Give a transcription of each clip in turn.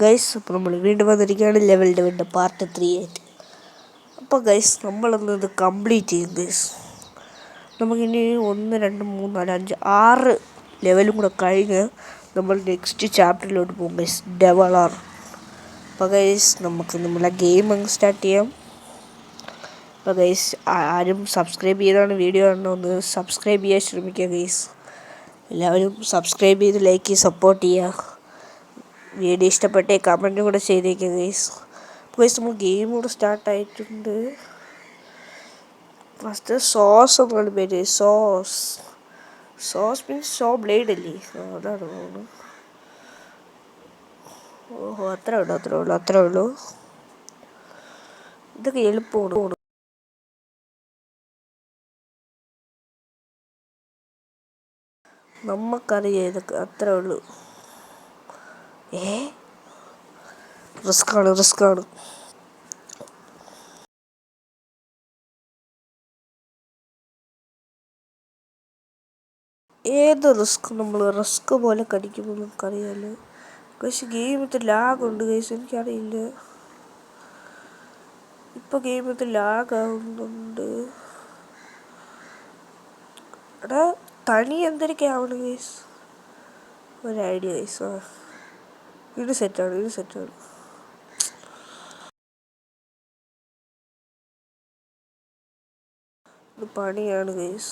Guys, അപ്പോൾ നമ്മൾ വീണ്ടും വന്നിരിക്കുകയാണ് ലെവൽ ഡെവലിൻ്റെ പാർട്ട് 3 ആയിട്ട്. അപ്പോൾ ഗൈസ്, നമ്മളൊന്ന് ഇത് കംപ്ലീറ്റ് ചെയ്യും ഗൈസ്. നമുക്കിനി 1 2 3 4 5 6 ലെവലും കൂടെ കഴിഞ്ഞ് നമ്മൾ നെക്സ്റ്റ് ചാപ്റ്ററിലോട്ട് പോകും ഗൈസ്, ഡെവലർ. അപ്പോൾ ഗൈസ്, നമുക്ക് നമ്മളെ ഗെയിം അങ്ങ് സ്റ്റാർട്ട് ചെയ്യാം. അപ്പോൾ ഗൈസ്, ആരും സബ്സ്ക്രൈബ് ചെയ്താണ് വീഡിയോ കാണണം, ഒന്ന് സബ്സ്ക്രൈബ് ചെയ്യാൻ ശ്രമിക്കുക ഗൈസ്. എല്ലാവരും സബ്സ്ക്രൈബ് ചെയ്ത് ലൈക്ക് ചെയ്ത് സപ്പോർട്ട് ചെയ്യുക. വീഡിയോ ഇഷ്ടപ്പെട്ടേ കമൻറ്റും കൂടെ ചെയ്തേക്കുക ഗൈസ്. ഗൈസ്, നമ്മൾ ഗെയിം കൂടെ സ്റ്റാർട്ടായിട്ടുണ്ട്. ഫസ്റ്റ് സോസ് എന്നാണ് പേര്. സോസ് മീൻസ് ഷോ ബ്ലേഡ് അല്ലേ? അതാണ് തോന്നുന്നു. ഓഹോ, അത്രേ ഉള്ളൂ. ഇതൊക്കെ എളുപ്പമാണ്. നമുക്കറിയാം ഇതൊക്കെ, അത്രേ ഉള്ളൂ. റിസ്ക്കാണ്. ഏത് റിസ്ക് പോലെ കടിക്കുമ്പോൾ നമുക്കറിയാമല്ലോ. പക്ഷെ ഗെയിമത്തെ ലാഗുണ്ട് ഗൈസ്, എനിക്കറിയില്ല. ഇപ്പോൾ ഗെയിമത്തെ ലാഗാവുന്നുണ്ട്. എടാ, തനി എന്തൊക്കെ ആവണം ഗൈസ്, ഒരു ഐഡിയ ഗൈസ്. ഇത് സെറ്റാണ്. ഇത് പണിയാണ് ഗൈസ്.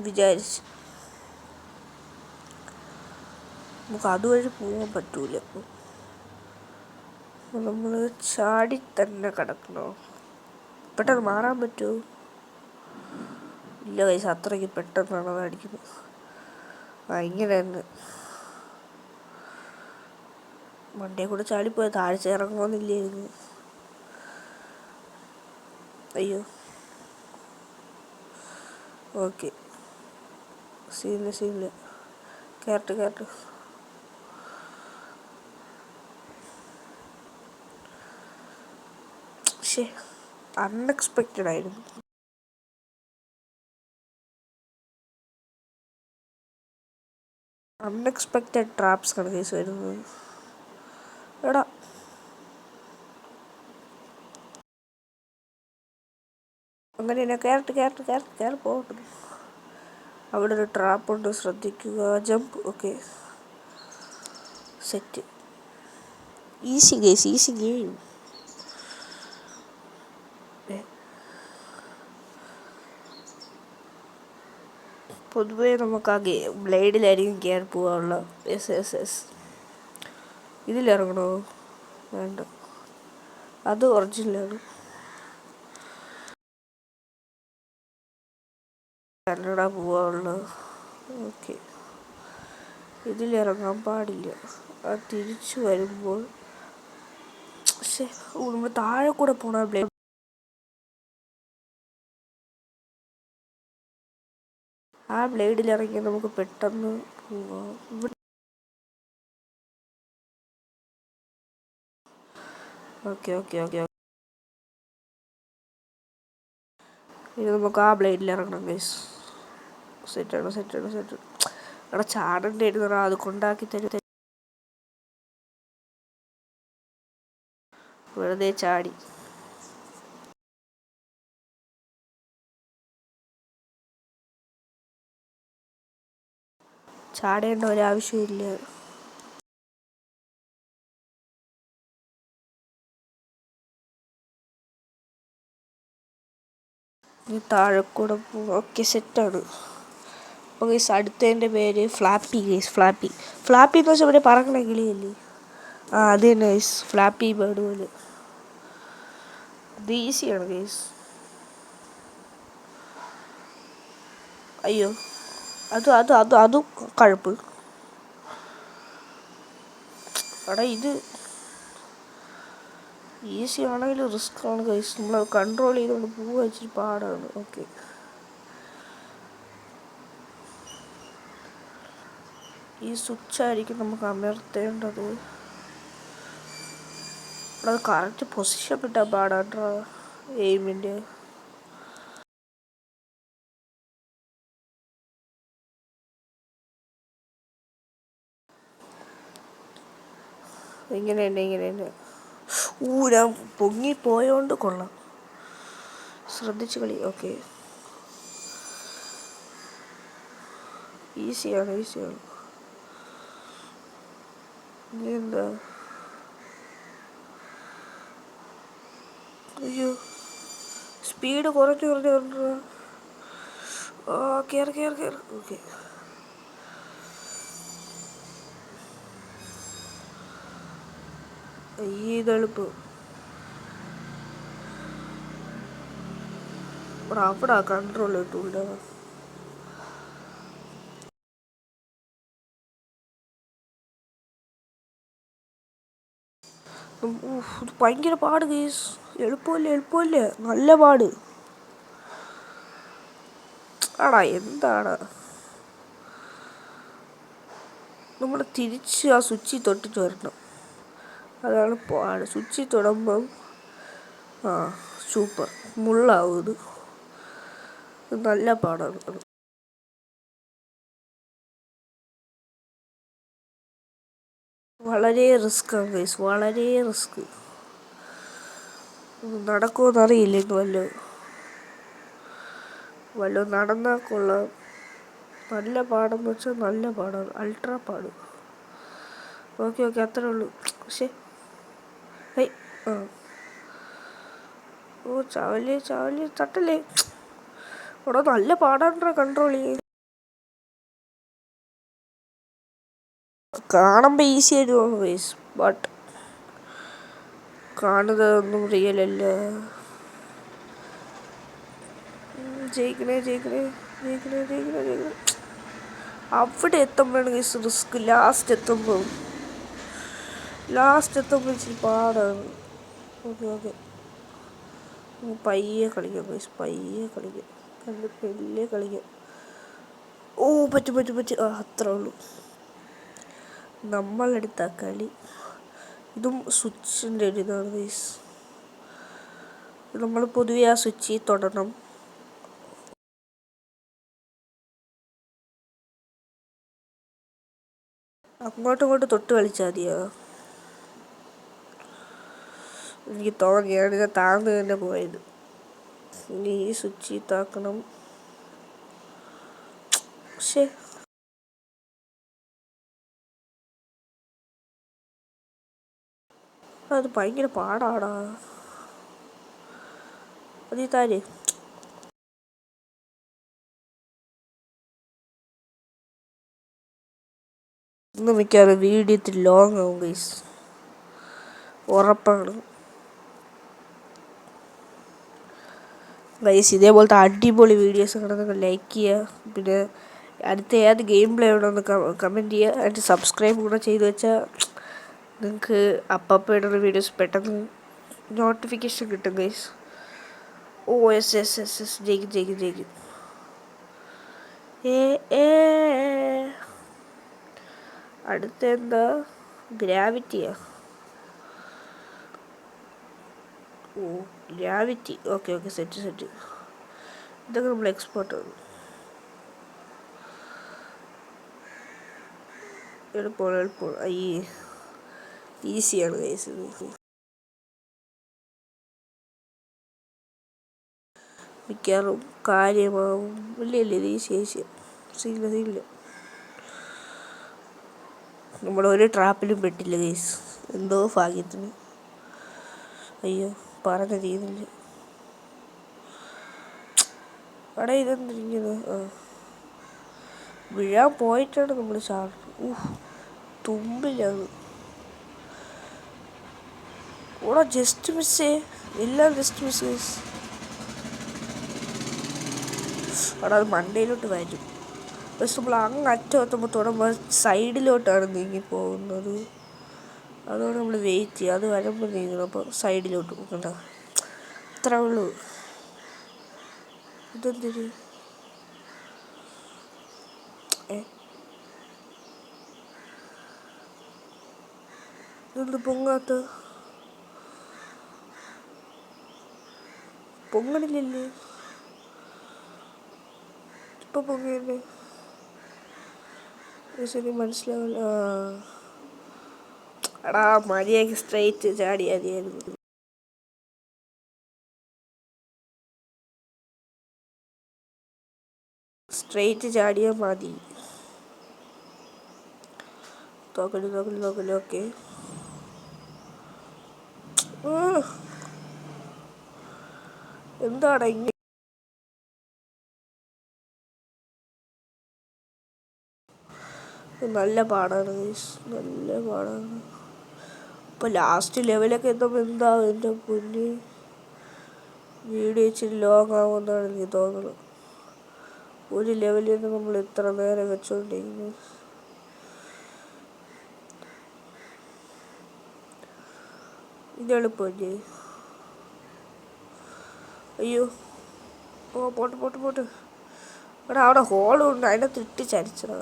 വിചാരിച്ച് നമുക്ക് അതുവഴി പോകാൻ പറ്റൂല. നമ്മൾ ചാടി തന്നെ കിടക്കണോ? പെട്ടെന്ന് മാറാൻ പറ്റുമോ? ഇല്ല ഗൈസ്, അത്രയ്ക്ക് പെട്ടെന്നാണ് അത് അടിക്കുന്നത്. ഇങ്ങനെ തന്നെ മണ്ടേ കൂടെ ചാടിപ്പോയി താഴ്ച ഇറങ്ങുമെന്നില്ലായിരുന്നു. അയ്യോ, ഓക്കെ, സീനില്ല. കേരട്ട്. പക്ഷേ അൺഎക്സ്പെക്റ്റഡ് ആയിരുന്നു. അൺഎക്സ്പെക്റ്റഡ് ട്രാപ്സ് ആണ് കേസ് വരുന്നത്. എടാ, അങ്ങനെ തന്നെ കയറി പോകട്ടെ. അവിടെ ഒരു ട്രാപ്പുണ്ട്, ശ്രദ്ധിക്കുക. Jump. Okay, set. Easy game. പൊതുവേ നമുക്ക് ആ ബ്ലേഡിലായിരിക്കും കയറി പോകാനുള്ള. യെസ്. ഇതിലിറങ്ങണോ? വേണ്ട, അത് ഒറിജിനലാണ്. കന്നഡ പോകാനുള്ള. ഓക്കെ, ഇതിലിറങ്ങാൻ പാടില്ല. അത് തിരിച്ചു വരുമ്പോൾ നമ്മൾ താഴെ കൂടെ പോണ ബ്ലേഡ്. ആ ബ്ലേഡിലിറങ്ങി നമുക്ക് പെട്ടെന്ന് പോവാം. ഓക്കെ. ഇനി നമുക്ക് ആ ബ്ലേഡിൽ ഇറങ്ങണം ഗൈസ്. സെറ്റാണ്. അവിടെ ചാടേണ്ടി ഇരുന്നോ? അത് കൊണ്ടാക്കി തരും. വെറുതെ ചാടി. ചാടേണ്ട ഒരാവശ്യമില്ല. താഴെ കൂടെ പോവാം. ഓക്കെ, സെറ്റാണ്. അപ്പോൾ ഗൈസ്, അടുത്തതിൻ്റെ പേര് ഫ്ലാപ്പി ഗൈസ്. ഫ്ലാപ്പി എന്ന് വെച്ചാൽ ഇവിടെ പറക്കണ കിളിയല്ലേ? അത് തന്നെ ഗൈസ്, ഫ്ലാപ്പി ബേർഡ് പോലെ. ഇത് ഈസിയാണ് ഗൈസ്. അയ്യോ, അത് കഴപ്പ്. എടാ, ഇത് ഈസി ആണെങ്കിലും റിസ്ക് ആണ് ഗൈസ്. നമ്മൾ കൺട്രോൾ ചെയ്തുകൊണ്ട് പോകാൻ ഇച്ചിരി പാടാണ്. ഓക്കെ, ഈ സ്വിച്ചായിരിക്കും നമുക്ക് അമർത്തേണ്ടത്. അത് കറക്റ്റ് പൊസിഷൻ കിട്ടാൻ പാടാട്ടോ എയിമിൻ്റെ. ഇങ്ങനെ ഞാൻ പൊങ്ങിപ്പോയോണ്ട് കൊള്ളാം. ശ്രദ്ധിച്ച് കളി. ഓക്കെ, ഈസിയാണ്. ഇനി എന്താ? അയ്യോ, സ്പീഡ് കുറഞ്ഞു. കയറി. ഓക്കെ, ഇതെളുപ്പ്. അവിടെ കൺട്രോൾ കിട്ടൂല. ഇത് ഭയങ്കര പാട് കേസ്. എളുപ്പമല്ലേ, നല്ല പാട്. എന്താണ് നമ്മൾ തിരിച്ച് ആ സ്വിച്ചിൽ തൊട്ടിട്ട് വരണം. അതാണ് പാട്. സ്വിച്ചിൽ തൊടുമ്പം സൂപ്പർ മുള്ളാവും. ഇത് നല്ല പാടാണ്. വളരെ റിസ്ക്കാണ് ഗൈസ്, വളരെ റിസ്ക്. നടക്കുമെന്നറിയില്ല. ഇന്ന് വല്ലോ നടന്നാൽ കൊള്ളാം. നല്ല പാടെന്ന് വെച്ചാൽ നല്ല പാടാണ്, അൾട്രാ പാട്. ഓക്കെ, അത്രേ ഉള്ളൂ. പക്ഷേ ചാവല് തട്ടല്ലേ. ഇവിടെ നല്ല പാടാണ് കൺട്രോൾ ചെയ്യും. കാണുമ്പോൾ ഈസി ആയിട്ട് തോന്നും ഗൈസ്, ബട്ട് കാണുന്നതൊന്നും റിയലല്ല. ജയിക്കണേ. അവിടെ എത്തുമ്പോഴാണ് ഗൈസ് റിസ്ക്. ലാസ്റ്റ് എത്തുമ്പോൾ ഇച്ചിരി പാടാണ്. ഓക്കെ, പയ്യെ കളിക്കാം ഗൈസ്, പെല്ലേ കളിക്കാം. പറ്റും. അത്രേ ഉള്ളൂ. നമ്മളെടുത്ത കളി. ഇതും സ്വിച്ചിൻ്റെ ഒരു ഇതാണ് ഗൈസ്. നമ്മൾ പൊതുവെ ആ സ്വിച്ചിൽ തൊടണം. അങ്ങോട്ടും തൊട്ട് കളിച്ചാൽ മതിയോ? എനിക്ക് തോന്നിയാണ് ഞാൻ താഴ്ന്നു തന്നെ പോയത്. ഇനി ഈ സ്വിച്ചിൽ താക്കണം. പക്ഷേ അത് ഭയങ്കര പാടാടാ. അത് താര് ഇന്ന് മിക്കവാറും വീഡിയോ ഇത്തിരി ലോങ് ആവും ഗൈസ്, ഉറപ്പാണ് ഗൈസ്. ഇതേപോലത്തെ അടിപൊളി വീഡിയോസ് കാണുന്നത് ലൈക്ക് ചെയ്യുക. പിന്നെ അടുത്ത ഏത് ഗെയിം പ്ലേ ഉണ്ടോയെന്ന് കമൻറ്റ് ചെയ്യുക. എന്നിട്ട് സബ്സ്ക്രൈബ് കൂടെ ചെയ്ത് വെച്ചാൽ നിങ്ങൾക്ക് അപ്പം ഇടുന്ന വീഡിയോസ് പെട്ടെന്ന് നോട്ടിഫിക്കേഷൻ കിട്ടും ഗൈസ്. യെസ് ജയിക്കും. അടുത്ത എന്താ? ഗ്രാവിറ്റിയാ? ഗ്രാവിറ്റി. Okay, set. ഇതൊക്കെ നമ്മൾ എക്സ്പോർട്ട് ആണ്. എളുപ്പമാണ്. ഈസിയാണ് ഗൈസ്. മിക്കവാറും കാര്യമാവും. ഇല്ല, ഇത് ഈസി. സീനില്ല. നമ്മളൊരു ട്രാപ്പിലും പെട്ടില്ല ഗൈസ്, എന്തോ ഭാഗ്യത്തിന്. അയ്യോ, പറഞ്ഞ തീരുന്നില്ല. ഇതെന്തിരിക്കുന്നത്? വീഴാൻ പോയിട്ടാണ് നമ്മൾ ചാടുന്നത്. തുമ്പിലാണ്. ജസ്റ്റ് മിസ്സേ. എല്ലാം ജസ്റ്റ് മിസ് ഗൈസ്. അത് മണ്ടയിലോട്ട് വരും. പക്ഷെ നമ്മൾ അറ്റം തൊടുമ്പോൾ സൈഡിലോട്ടാണ് നീങ്ങിപ്പോകുന്നത്. അതുകൊണ്ട് നമ്മൾ വെയിറ്റ് ചെയ്യുക. അത് വരുമ്പോൾ നീങ്ങണം. അപ്പോൾ സൈഡിലോട്ട് പോകണ്ട. അത്രേ ഉള്ളൂ. ഇതെന്തിരി ഇതെന്ത് പൊങ്ങണില്ലല്ലേ? ഇപ്പം പൊങ്ങിയല്ലേ? ശരി, മനസ്സിലാവില്ല. എടാ മര്യാദയ്ക്ക് സ്ട്രെയിറ്റ് ചാടിയാൽ മതിയായിരുന്നു. സ്ട്രെയിറ്റ് ചാടിയാൽ മതി. തോക്കല് ഓക്കെ. എന്താണ് ഇങ്ങനെ? നല്ല പാടാണ്, നല്ല പാടാണ്. ഇപ്പം ലാസ്റ്റ് ലെവലൊക്കെ എത്തുമ്പോൾ എന്താവും എൻ്റെ പൊന്ന്. വീഡിയോ ഇച്ചിരി ലോങ് ആവുമെന്നാണ് എനിക്ക് തോന്നുന്നത്. ഒരു ലെവലിൽ നിന്ന് നമ്മൾ ഇത്ര നേരം വെച്ചുകൊണ്ടിരിക്കുന്നു. ഇതെളുപ്പമല്ലേ? അയ്യോ, ഓ പോട്ട്. എടാ അവിടെ ഹോളും ഉണ്ട്, അതിനകത്ത് ഇട്ടിച്ചടിച്ചടാ.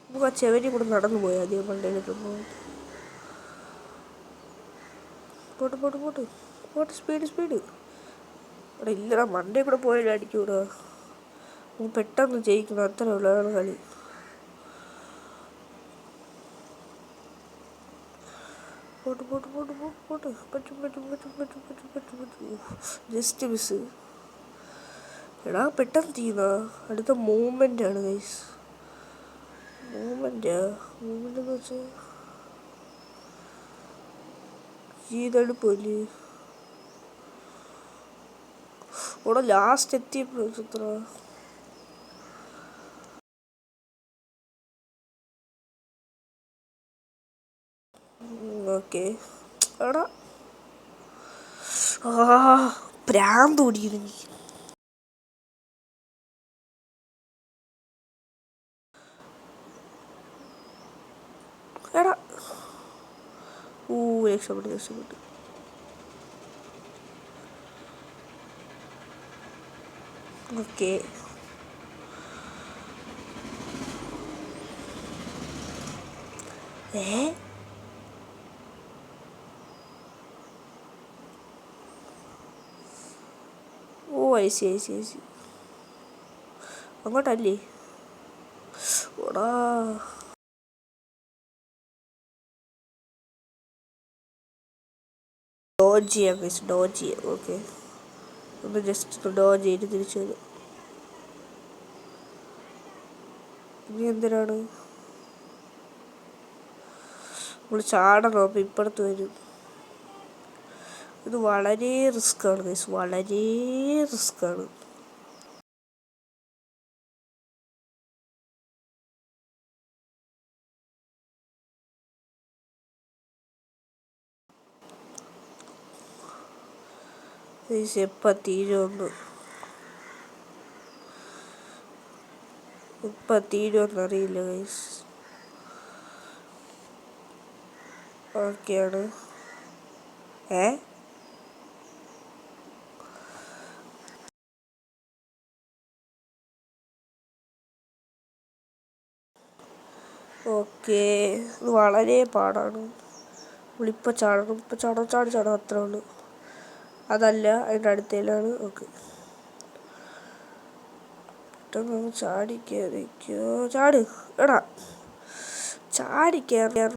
നമുക്ക് ആ ചെവരി കൂടെ നടന്നു പോയാൽ അധികം മണ്ടയിലേക്ക് പോകും. Pot speed. അവിടെ ഇല്ലടാ, മണ്ടയിൽ കൂടെ പോയാലും അടിക്കൂടാ. പെട്ടെന്ന് ജയിക്കണം, അത്ര ഉള്ളതാണ് കളി. പോട്ട് പറ്റും. Just miss. എടാ പെട്ടെന്ന് തീരുന്ന അടുത്ത മൂവ്മെൻ്റ് ആണ് ഗൈസ്. മൂവ്മെൻ്റ് എന്ന് വെച്ചാൽ ചെയ്തെടുപ്പല്ലേ. ഇവിടെ ലാസ്റ്റ് എത്തിയപ്പോൾ ചിത്ര ഓക്കെ. എടാ പ്രാന്ത് ഓടിയിരുന്നു. എടാ രക്ഷപ്പെട്ടു. ഓക്കെ. ഐസി അങ്ങോട്ടല്ലേ? ഓടാ ഡോജ് ചെയ്യാം. ഓക്കെ, ഒന്ന് ജസ്റ്റ് ഡോജ് ചെയ്ത് തിരിച്ചു വരും. ഇനി എന്തിനാണ് നമ്മൾ ചാടണം? അപ്പം ഇപ്പുറത്ത് വരും. ഇത് വളരെ റിസ്ക്കാണ് ഗൈസ്, വളരെ റിസ്ക്കാണ്. എപ്പോൾ തീരുമെന്നറിയില്ല ഗൈസ്. ഓക്കെയാണ്. ഓക്കെ, ഇത് വളരെ പാടാണ്. നമ്മളിപ്പോൾ ചാടണം അത്രേ ഉള്ളൂ. അതല്ല, അതിൻ്റെ അടുത്തേലാണ്. ഓക്കെ, പെട്ടെന്ന് ചാടിക്കയറിക്കോ. ചാട് എടാ, ചാടിക്കയറി.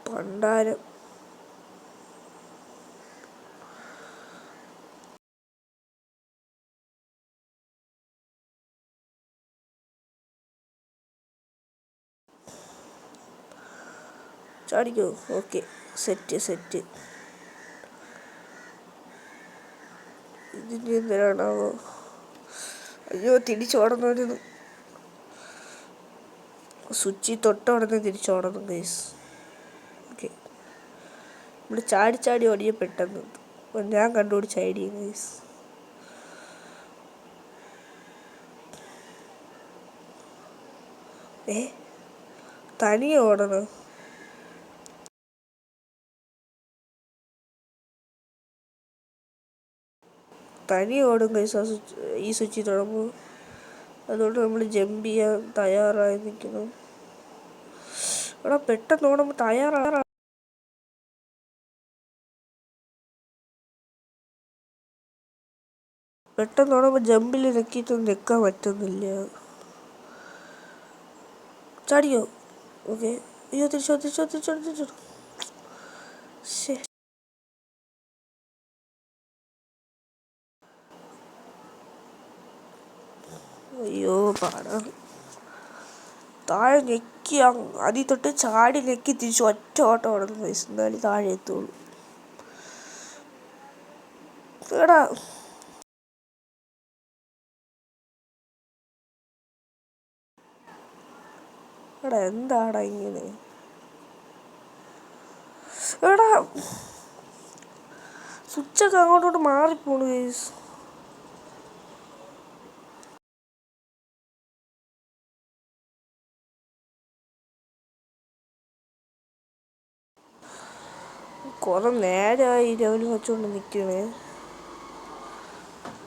പണ്ടാരം. ചാടിക്കോ. Okay, set. ഇതിൻ്റെ എന്തിനാണാവോ? അയ്യോ, തിരിച്ചോടണം. സ്വിച്ചിൽ തൊട്ടോടനെ തിരിച്ചോടണം ഗൈസ്. ഓക്കെ, നമ്മൾ ചാടി ഓടിയ പെട്ടെന്ന് ഞാൻ കണ്ടുപിടിച്ച ഐഡിയ ഗൈസ്. തനിയെ ഓടണം. തനിയെ ഓടും ഗൈസ് ഈ സ്വിച്ചിൽ തുടങ്ങുമ്പോൾ. അതുകൊണ്ട് നമ്മൾ ജമ്പ് ചെയ്യാൻ തയ്യാറായി നിൽക്കണം. എടാ പെട്ടെന്ന് ഓടുമ്പോൾ തയ്യാറാ. പെട്ടെന്ന് ഓടുമ്പോൾ ജമ്പിൽ നിൽക്കിയിട്ടൊന്നും നിൽക്കാൻ പറ്റുന്നില്ല. ചാടിയോ? ഓക്കെ. അയ്യോ തിരിച്ചോ തിരിച്ചോ തിരിച്ചോ തിരിച്ചോ. ശേ, അയ്യോ പാടാണ്. താഴെ ഞെക്കി അതിൽ തൊട്ട് ചാടി ഞെക്കി തിരിച്ച് ഒറ്റ ഓട്ടം ഓടുന്നു പൈസ. എന്നാലും താഴെ എത്തുള്ളൂ. എടാ എടാ എന്താടാ ഇങ്ങനെ? എടാ സ്വിച്ചൊക്കെ അങ്ങോട്ടോട്ട് മാറിപ്പോണു ഗൈസ്. കുറെ നേരമായി ലെവൽ വെച്ചോണ്ട് നിൽക്കണേ.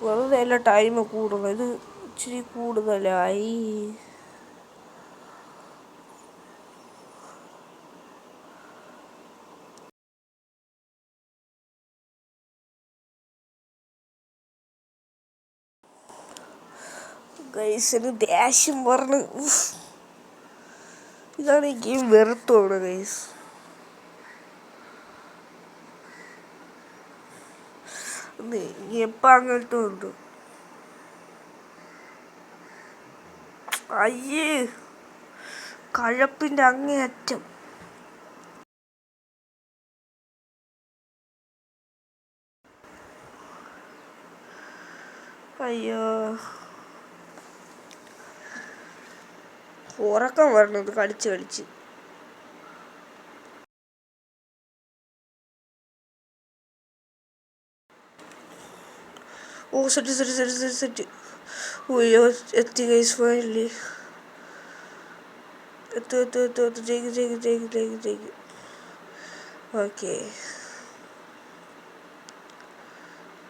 വെറുതെ അല്ല ടൈം കൂടുന്നു. ഇത് ഇച്ചിരി കൂടുതലായി. ഗൈസിന് ദേഷ്യം പറഞ്ഞ് ഇതാണ് ഈ ഗെയിം വെറുത്തോണ് ഗൈസ്. എപ്പം അങ്ങനത്തെ ഉണ്ട്. അയ്യേ കഴപ്പിൻ്റെ അങ്ങേയറ്റം. അയ്യോ ഉറക്കം വരണത് കളിച്ച് കളിച്ച്. ഓ set set set set set. അയ്യോ എത്തി ഗൈസ് ഫൈനലി. എത്തു എത്തു എത്തു എത്തു. ജയിക്കും ജയിക്കും ജയിക്കും ജയിക്കും ജയിക്കും. ഓക്കെ.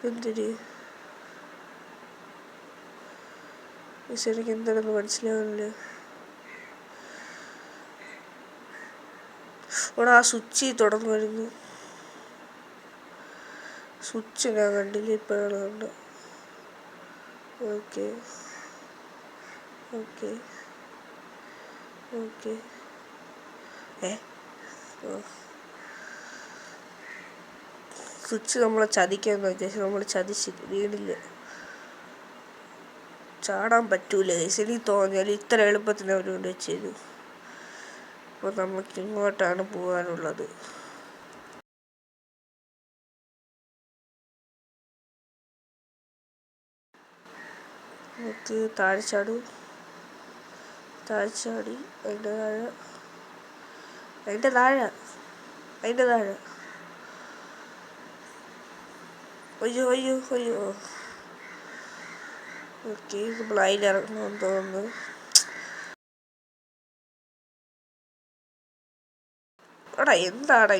എന്തിന് എനിക്ക് എന്താണെന്ന് മനസ്സിലാവുന്നില്ല. ഇവിടെ ആ സ്വിച്ച് തുടർന്ന് വരുന്നു. സ്വിച്ച് ഞാൻ കണ്ടില്ല, ഇപ്പോഴാണ് കണ്ടത്. Okay okay okay. സ്വിച്ച് നമ്മളെ ചതിക്കാൻ നോക്കിയ നമ്മൾ ചതിച്ച് വീടില്ല. ചാടാൻ പറ്റൂല ഗൈസ്. എനിക്ക് തോന്നിയാൽ ഇത്ര എളുപ്പത്തിന് അവർ കൊണ്ട് വെച്ചത്. അപ്പോൾ നമുക്ക് ഇങ്ങോട്ടാണ് പോകാനുള്ളത്. നമുക്ക് താഴെ ചാടും. താഴെ ചാടി അതിൻ്റെ താഴെ അതിൻ്റെ താഴെ അതിൻ്റെ താഴെ. അയ്യോ അയ്യോ അയ്യോ. ഓക്കെ നമ്മൾ അതിലിറങ്ങണമെന്ന് തോന്നുന്നു. എടാ എന്താണ്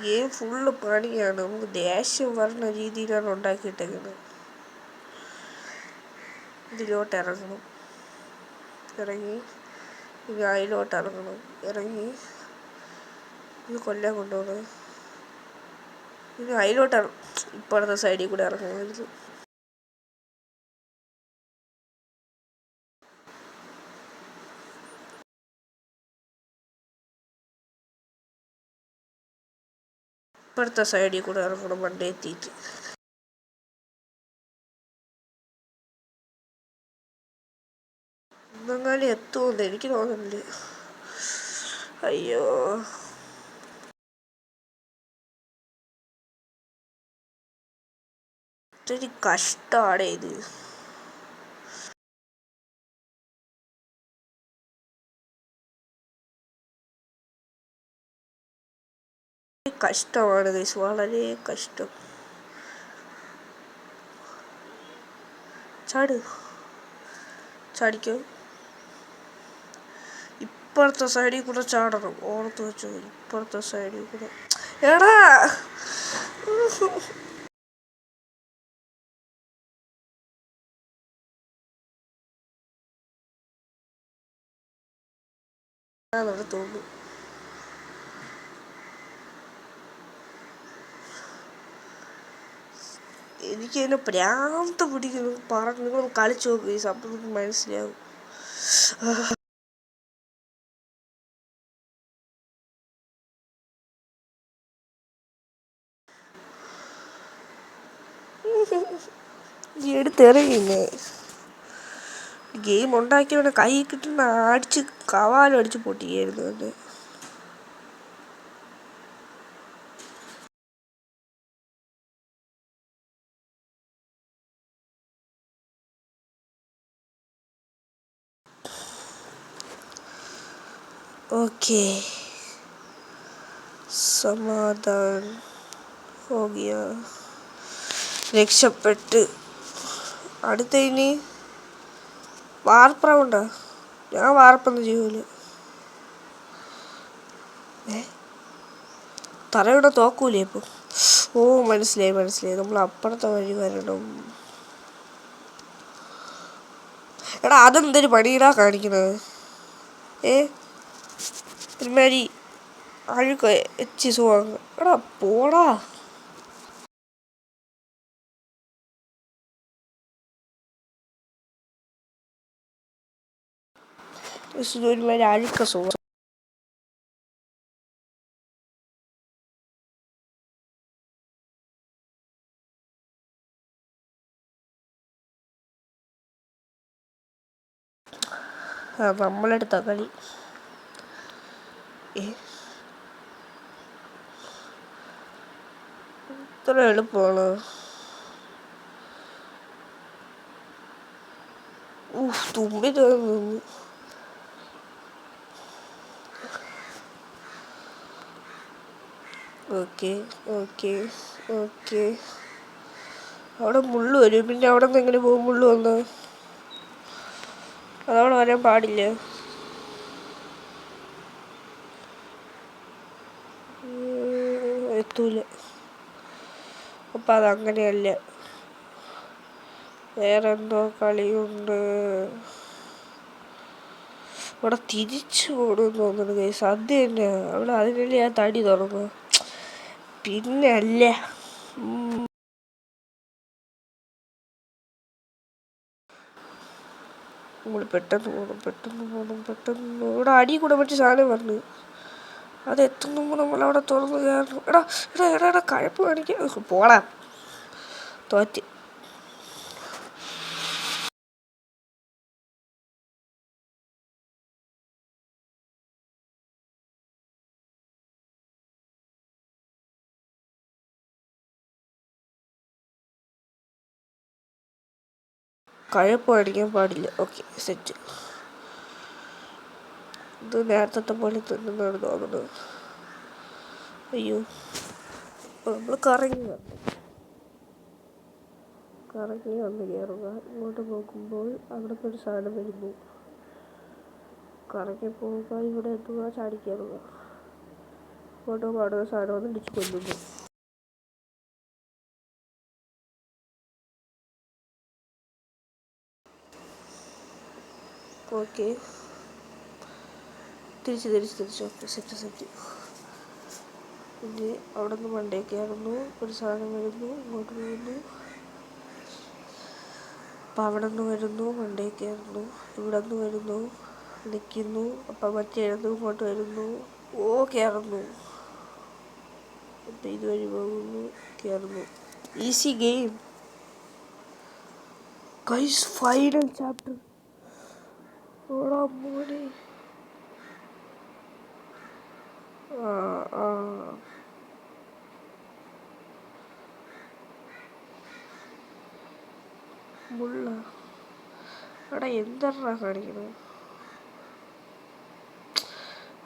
ഗെയിം ഫുള്ള് പണിയാണ്. നമുക്ക് ദേഷ്യം പറഞ്ഞ രീതിയിലാണ് ഉണ്ടാക്കിയിട്ടേക്കുന്നത്. ഇതിലോട്ട് ഇറങ്ങണം. ഇറങ്ങി ഇനി അതിലോട്ട് ഇറങ്ങണം. ഇറങ്ങി ഇത് കൊല്ലാൻ കൊണ്ടുപോകണം. ഇനി അതിലോട്ട് ഇപ്പോഴത്തെ സൈഡിൽ കൂടെ ഇറങ്ങുമായിരുന്നു. ഇപ്പോഴത്തെ സൈഡിൽ കൂടെ ഇറങ്ങണം വണ്ടി എത്തിയിട്ട്. ഇന്നെങ്ങാനും എത്തുമെന്ന് എനിക്ക് തോന്നുന്നില്ല. അയ്യോ ഇതൊരു കഷ്ടമാണ് ഇത്. കഷ്ടമാണ് ഗൈസ്, വളരെ കഷ്ടം. ചാട് ചാടിക്കോ. ഇപ്പുറത്തെ സൈഡിൽ കൂടെ ചാടണം. ഓർത്ത് വെച്ചോ, ഇപ്പുറത്തെ സൈഡിൽ കൂടെ. എടാ അവിടെ തോന്നുന്നു. എനിക്കതിനെ പ്രാന്ത് പിടിക്കുന്നു. പറഞ്ഞു നിങ്ങൾ കളിച്ചു നോക്കുക, ഈ സംഭവം മനസ്സിലാവും. എടുത്തെറിയുന്നേ ഗെയിം ഉണ്ടാക്കിയവനെ കൈ കിട്ടുന്ന അടിച്ച് കവാലും അടിച്ച് പൊട്ടിയായിരുന്നു അത്. ഓക്കെ, സമാധാൻ ഹോ ഗയാ, രക്ഷപ്പെട്ട്. അടുത്ത ഇനി വാർപ്പ് റൗണ്ടാ. ഞാൻ വാർപ്പൊന്നും ചെയ്യൂല. തറയുടെ തോക്കൂലേ ഇപ്പം? ഓ മനസ്സിലായി മനസ്സിലായി, നമ്മൾ അപ്പുറത്തെ വഴി വരണം. എടാ അതെന്തൊരു പണിയിടാ കാണിക്കണത്? ഒരുമാതിരി അഴുക്ക എച്ചി സുഖം. എടാ പോടാ. ഒരുമാതിരി അഴുക്ക സുഖം. നമ്മളെടുത്ത കളി. ഇത്ര എളുപ്പമാണ്. തുമ്പി തോന്നുന്നു. Okay okay okay. അവിടെ മുള്ളു വരും. പിന്നെ അവിടെ നിന്ന് എങ്ങനെ പോകും? മുള്ളു വന്ന് അതവിടെ വരാൻ പാടില്ല. എത്തൂല. അപ്പം അതങ്ങനെയല്ല, വേറെന്തോ കളിയുണ്ട്. ഇവിടെ തിരിച്ചു പോകണമെന്ന് തോന്നുന്നു കേസ്. അത് തന്നെ അവിടെ. അതിനല്ലേ ഞാൻ തടി തുറന്നു. പിന്നെ അല്ല, നമ്മൾ പെട്ടെന്ന് പോകണം പെട്ടെന്ന് പോകണം പെട്ടെന്ന്. ഇവിടെ അടി കൂടെ പറ്റിയ സാധനം പറഞ്ഞു. അത് എത്തുമ്പോൾ നമ്മളവിടെ തുറന്ന് കയറണം. എടാ എടാ എടാ എടാ കഴപ്പ് കാണിക്കാൻ പോടാ. തോറ്റ്. കഴപ്പ് കാണിക്കാൻ പാടില്ല. Okay set. ഇത് നേരത്തെ പോലെ തിന്നുന്നതാണ് തോന്നുന്നത്. അയ്യോ, നമ്മൾ കറങ്ങി വന്ന് കയറുക. ഇങ്ങോട്ട് നോക്കുമ്പോൾ അവിടുത്തെ ഒരു സാധനം വരുന്നു. കറങ്ങി പോവുക, ഇവിടെ എത്തുക, ചാടിക്കയറുക. ഇങ്ങോട്ട് പാടുന്ന സാധനം വന്ന് ഇടിച്ച് കൊല്ലുന്നു. ഓക്കെ, തിരിച്ച് ഓക്കെ സെറ്റ്. പിന്നെ അവിടെ നിന്ന് മണ്ടേക്കായിരുന്നു. ഒരു സാധനം വരുന്നു, ഇങ്ങോട്ട് പോകുന്നു. അപ്പം അവിടെ നിന്ന് വരുന്നു, മണ്ടേക്കായിരുന്നു. ഇവിടെ നിന്ന് വരുന്നു, നിൽക്കുന്നു. അപ്പം മറ്റേന്ന് ഇങ്ങോട്ട് വരുന്നു. ഓ കയറുന്നു. അപ്പം ഇതുവഴി പോകുന്നു, കയറുന്നു. Easy game guys. Final chapter. ഓടാ മോനെ. മുള്ള. എടാ എന്താ കാണിക്കണത്?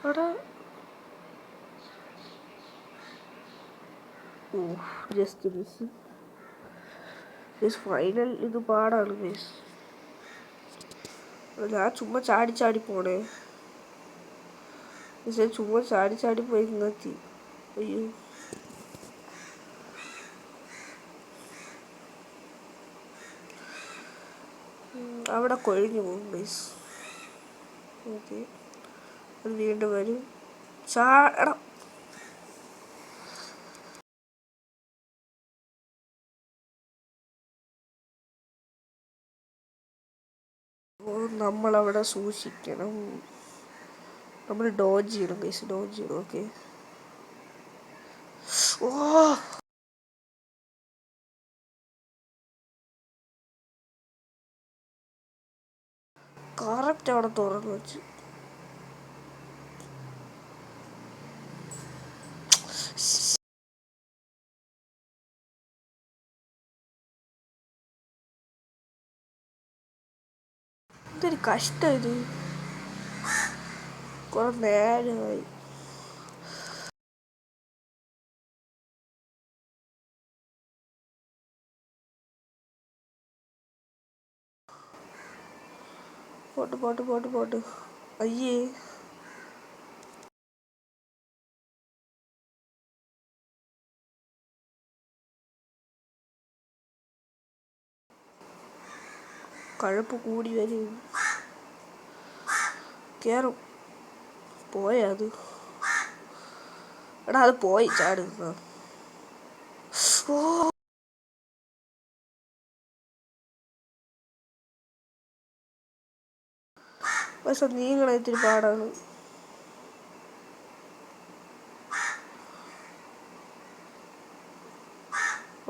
എടാ ജസ്റ്റ് മിസ്. ഫൈനൽ ഇത് പാടാണ് മിസ്. ഞാൻ ചുമ്മാ ചാടി പോണേ. ചുമ്മാ ചാടി പോയി നിർത്തി. അയ്യോ, അവിടെ കൊഴിഞ്ഞു പോകും പ്ലീസ്. ഓക്കെ, അത് വീണ്ടും വരും. ചാടണം. നമ്മളവിടെ സൂക്ഷിക്കണം. നമ്മൾ ഡോജ് ചെയ്യണം ഗൈസ്, ഡോജ് ചെയ്യണം. ഓക്കെ. ഓ കറക്റ്റ് അവിടെ തുറന്നു വെച്ച്. എന്തൊരു കഷ്ടം ഇത്. കുറെ നേരമായി. Pot pot pot pot. അയ്യേ, കഴപ്പ് കൂടി വരും. കേറും. പോയാ അത്? എടാ അത് പോയി ചാട്. ഓ പക്ഷെ നീങ്ങളെ ഇത്തിരി പാടാണ്.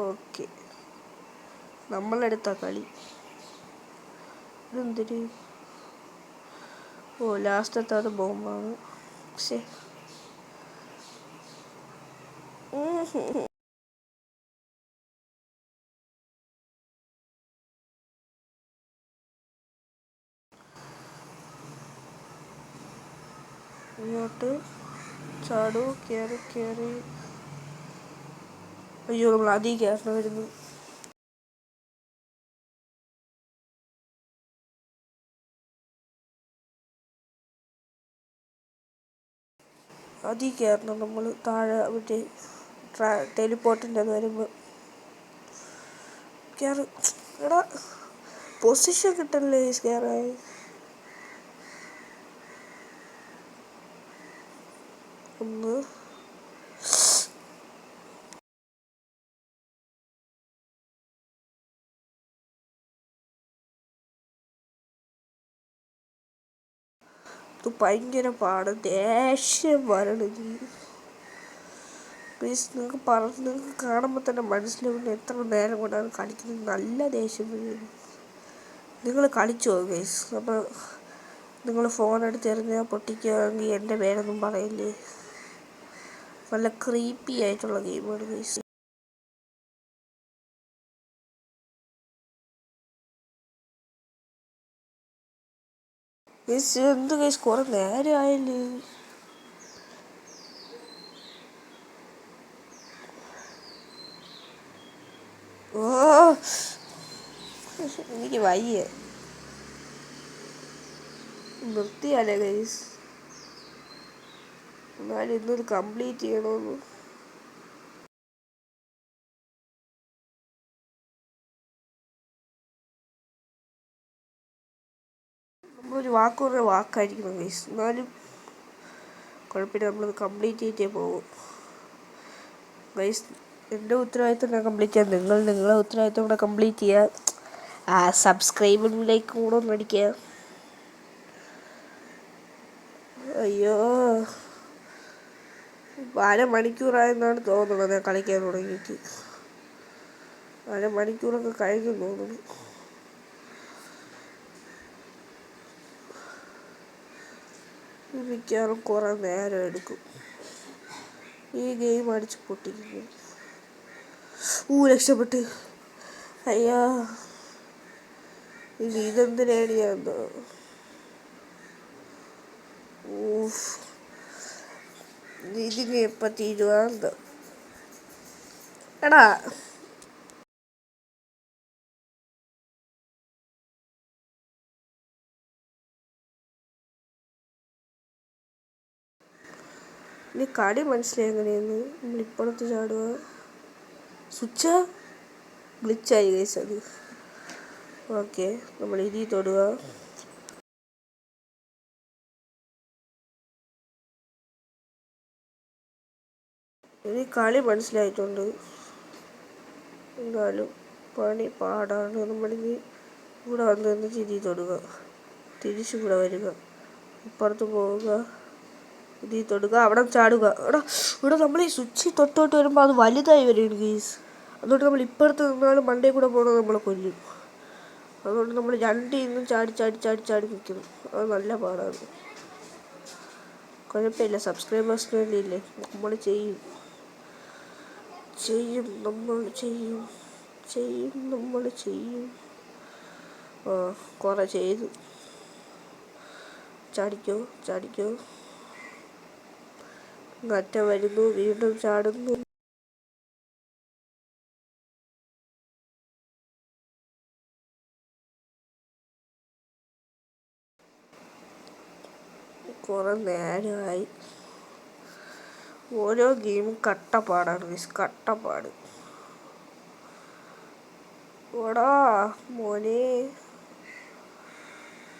ഓക്കെ, നമ്മളെടുത്ത കളി. ഇതെന്തിരി? ഓ ലാസ്റ്റത്തെ അത് ബോംബാണ്. പക്ഷേ ഇങ്ങോട്ട് ചാടൂ. കയറി കയറി. അയ്യോ, നമ്മൾ അധികം കയറണം വരുന്നു. അധികം കയറണം നമ്മൾ. താഴെ മറ്റേ ടെലിപ്പോർട്ടിൻ്റെ അത് വരുമ്പോൾ കയറി. എടാ പൊസിഷൻ കിട്ടല്ലേ കയറാൻ. ഒന്ന് ഇത് ഭയങ്കര പാട്. ദേഷ്യം വരണത്. പ്ലീസ്, നിങ്ങൾക്ക് കാണുമ്പോൾ തന്നെ മനസ്സിലാവുന്ന എത്ര നേരം കൊണ്ടാണ് കളിക്കുന്നത്. നല്ല ദേഷ്യം വരും. നിങ്ങൾ കളിച്ചോ ഗൈസ്? അപ്പോൾ നിങ്ങൾ ഫോൺ എടുത്ത് എറിഞ്ഞാൽ പൊട്ടിക്കുകയാണെങ്കിൽ എൻ്റെ പേരൊന്നും പറയില്ലേ. നല്ല ക്രീപ്പി ആയിട്ടുള്ള ഗെയിമാണ് ഗൈസ്. ഗൈസ് എന്ത് ഗൈസ്, കുറെ നേരം ആയില്ലേ? ഓ എനിക്ക് വയ്യ. നിർത്തിയാലേ ഗൈസ്? എന്നാലും ഇന്നത് കംപ്ലീറ്റ് ചെയ്യണമെന്ന്. നമ്മളൊരു വാക്ക് പറഞ്ഞ വാക്കായിരിക്കണം ഗൈസ്. എന്നാലും കുഴപ്പമില്ല, നമ്മളത് കംപ്ലീറ്റ് ചെയ്തിട്ടേ പോകും ഗൈസ്. എൻ്റെ ഉത്തരവാദിത്തം ഞാൻ കംപ്ലീറ്റ് ചെയ്യാം. നിങ്ങളെ ഉത്തരവാദിത്തം കൂടെ കംപ്ലീറ്റ് ചെയ്യുക. സബ്സ്ക്രൈബിലേക്ക് കൂടെ ഒന്ന് അടിക്കുക. അയ്യോ, അരമണിക്കൂറായെന്നാണ് തോന്നുന്നത് ഞാൻ കളിക്കാൻ തുടങ്ങിയിട്ട്. അരമണിക്കൂറൊക്കെ കഴിഞ്ഞു തോന്നുന്നു. മിക്കവാറും കുറേ നേരം എടുക്കും ഈ ഗെയിം അടിച്ച് പൊട്ടിക്കുന്നു. രക്ഷപ്പെട്ട്. അയ്യാ, ഇതെന്തിനാണ് ഞാൻ എന്തോ. ഇതിന് എപ്പം തീരുവാന്തോ. എടാ ഇനി കളി മനസ്സിലായി എങ്ങനെയെന്ന്. നമ്മളിപ്പോഴത്തെ ചാടുക. സ്വിച്ച് ഗ്ലിച്ചായി ഗൈസ് അത്. ഓക്കെ, നമ്മൾ ഇനി തൊടുക. ഇനി കളി മനസ്സിലായിട്ടുണ്ട്, എന്നാലും പണി പാടാണ്. നമ്മളിനി ഇവിടെ വന്ന് നിന്ന് ചിരി തൊടുക, തിരിച്ചിവിടെ വരിക, ഇപ്പുറത്ത് പോവുക, ഇതിൽ തൊടുക, അവിടെ ചാടുക. ഇവിടെ നമ്മൾ ഈ സ്വിച്ച് തൊട്ട് വരുമ്പോൾ അത് വലുതായി വരും ഗീസ്. അതുകൊണ്ട് നമ്മൾ ഇപ്പുറത്ത് നിന്നാലും മണ്ടേ കൂടെ പോകുന്നത് നമ്മളെ കൊല്ലും. അതുകൊണ്ട് നമ്മൾ രണ്ടിൽ നിന്നും ചാടി ചാടി ചാടി ചാടി നിൽക്കുന്നു. അത് നല്ല പാടാണ്. കുഴപ്പമില്ല, സബ്സ്ക്രൈബേഴ്സിന് വേണ്ടിയില്ലേ, നമ്മൾ ചെയ്യും നമ്മൾ ചെയ്യും. കുറേ ചെയ്തു. ചാടിക്കോ. ഗറ്റ വരുന്നു, വീണ്ടും ചാടുന്നു. കുറെ നേരമായി. ഓരോ ഗെയിമും കട്ടപ്പാടാണ്, കട്ടപ്പാട്. ഓടാ മോനെ,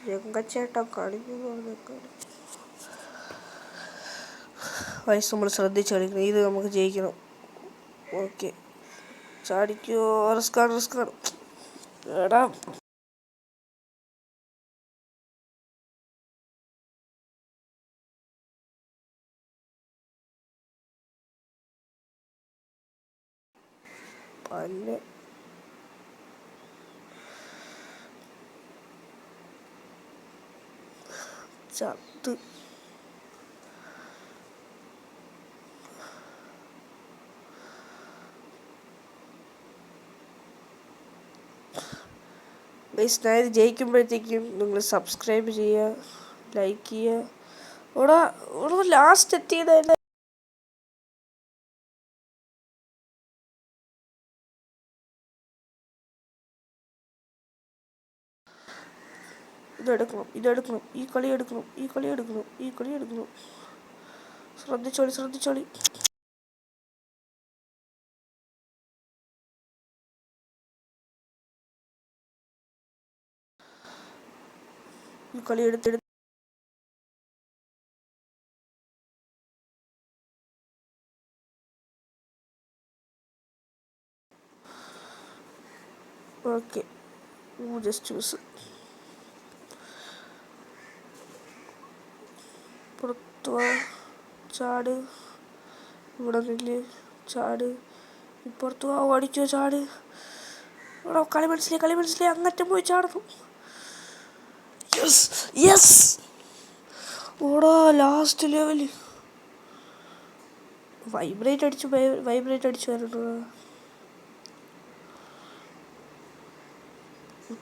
രംഗച്ചേട്ടൻ കളിക്കുന്നു. വയസ്സ് നമ്മൾ ശ്രദ്ധിച്ച് കളിക്കണം. ഇത് നമുക്ക് ജയിക്കണം. ഓക്കെ, ചാടിക്കോ. റിസ്ക്കാണ്. എടാ പല്ല് ചത്ത്. ഗൈസ്, ഞാൻ ജയിക്കുമ്പോഴത്തേക്കും നിങ്ങൾ സബ്സ്ക്രൈബ് ചെയ്യുക, ലൈക്ക് ചെയ്യുക. ഇവിടെ ലാസ്റ്റ് എത്തിയത് ഇതെടുക്കണം. ഈ കളി എടുക്കണം. ശ്രദ്ധിച്ചോളി. ഈ കളി എടുത്തെടുത്ത് ഓക്കെ. Just miss. പുറത്തു ചാട്. ഇവിടെ നില്ല്, ചാട്. ഇപ്പുറത്തു ഓടിച്ചോ, ചാട്. ഇവിടെ കളി മനസ്സിലായി. അങ്ങറ്റം പോയി ചാടണം. യെസ്. ഓടാ, ലാസ്റ്റ് ലെവല്. വൈബ്രേറ്റ് അടിച്ചു വരണ്ടോ.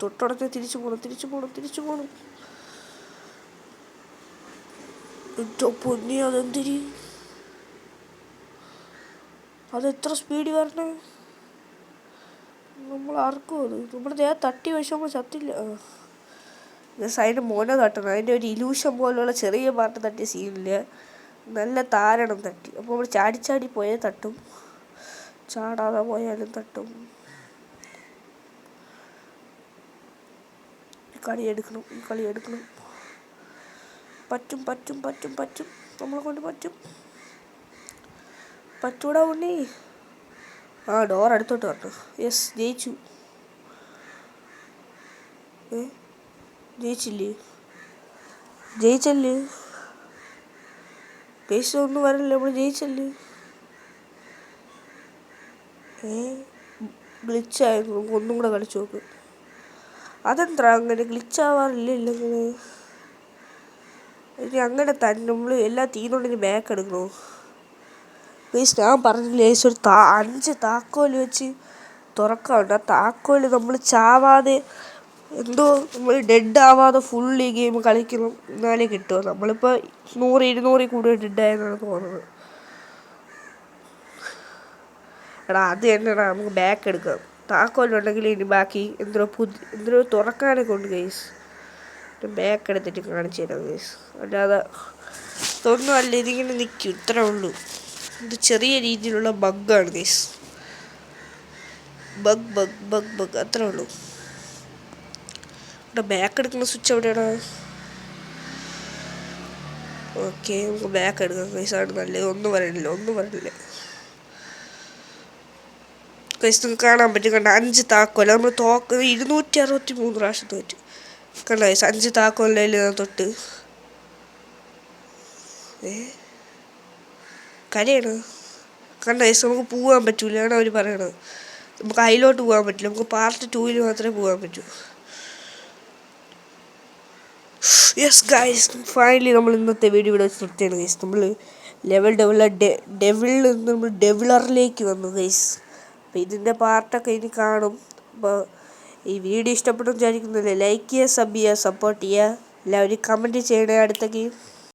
തൊട്ടടച്ച് തിരിച്ചു പോകണം. എന്തോ പൊന്നി, അതെന്തിരി, അതെത്ര സ്പീഡിൽ വരണേ. നമ്മൾ ആർക്കും നമ്മുടെ ദേഹം തട്ടി വശമ്പോൾ ചത്തില്ല. അതിൻ്റെ മോനെ തട്ടണം. അതിൻ്റെ ഒരു ഇലൂഷൻ പോലുള്ള ചെറിയ പാട്ട് തട്ടിയ സീനില്ല, നല്ല താരണം തട്ടി. അപ്പോൾ നമ്മൾ ചാടി പോയാൽ തട്ടും, ചാടാതെ പോയാലും തട്ടും. ഈ കളി എടുക്കണം. പറ്റും. നമ്മളെ കൊണ്ട് പറ്റൂടാ ഉണ്ണി. ഡോർ അടുത്തോട്ട് വരണം. യെസ്, ജയിച്ചു. ജയിച്ചല്ലേ പൈസ ഒന്നും വരല്ലേ, നമ്മൾ ജയിച്ചല്ലേ. ഗ്ലിച്ചായിരുന്നു. ഒന്നും കൂടെ കളിച്ചു നോക്ക്. അതെന്താ അങ്ങനെ ഗ്ലിച്ചാവാറില്ല. ഇനി അങ്ങനെ തന്നെ നമ്മൾ എല്ലാം തീരുന്നുണ്ടെങ്കിൽ ബാക്ക് എടുക്കണോ. പ്ലീസ്, ഞാൻ പറഞ്ഞില്ലേ ഒരു 5 താക്കോൽ വെച്ച് തുറക്കാറുണ്ട്. ആ താക്കോൽ നമ്മൾ ചാവാതെ, എന്തോ നമ്മൾ ഡെഡ് ആവാതെ ഫുൾ ഈ ഗെയിം കളിക്കണം, എന്നാലേ കിട്ടുമോ. നമ്മളിപ്പോൾ 100-200 കൂടുതൽ ഡെഡായെന്നാണ് തോന്നുന്നത്. അത് തന്നെടാ, നമുക്ക് ബാക്ക് എടുക്കാം. താക്കോലുണ്ടെങ്കിൽ ഇനി ബാക്കി എന്തിനോ തുറക്കാനൊക്കെ ഉണ്ട് ഗൈസ്. ബാക്ക് എടുത്തിട്ട് കാണിച്ചു തരാം ഗൈസ്. അല്ലാതെ അല്ല, ഇതിങ്ങനെ നിൽക്കും, ഇത്രേ ഉള്ളൂ. ഇത് ചെറിയ രീതിയിലുള്ള ബഗ്ഗാണ് ഗൈസ്. ബഗ് അത്രേ ഉള്ളൂ. ഇവിടെ ബാക്ക് എടുക്കുന്ന സ്വിച്ച് എവിടെയാണ്? ഓക്കെ, നമുക്ക് ബാക്ക് എടുക്കാം ഗൈസ്. ആണ് നല്ലത്. ഒന്നും പറയണില്ല. ഗൈസ് നിങ്ങൾക്ക് കാണാൻ പറ്റും കണ്ട 5 താക്കോൽ നമ്മൾ 263 പ്രാവശ്യം തോറ്റു കണ്ട ഗൈസ് 5 താക്കോലിൽ തൊട്ട് കരയാണ് കണ്ട ഗൈസ് നമുക്ക് പോകാൻ പറ്റൂല ആണ് അവർ പറയണത് നമുക്ക് അതിലോട്ട് പോകാൻ പറ്റില്ല നമുക്ക് പാർട്ട് 2 മാത്രമേ പോകാൻ പറ്റൂ യെസ് ഗൈസ് ഫൈനലി നമ്മൾ ഇന്നത്തെ വീഡിയോ ഇവിടെ വെച്ച് നിർത്തിയാണ് ഗൈസ് നമ്മൾ ഡെവിളിൽ നിന്ന് നമ്മൾ ഡെവിളറിലേക്ക് വന്നു ഗൈസ് അപ്പോൾ ഇതിൻ്റെ പാർട്ടൊക്കെ ഇനി കാണും അപ്പോൾ ഈ വീഡിയോ ഇഷ്ടപ്പെട്ടു വിചാരിക്കുന്നില്ലേ ലൈക്ക് ചെയ്യുക സബ് ചെയ്യുക സപ്പോർട്ട് ചെയ്യുക എല്ലാവരും കമൻറ്റ് ചെയ്യണേ അടുത്ത ഗെയിം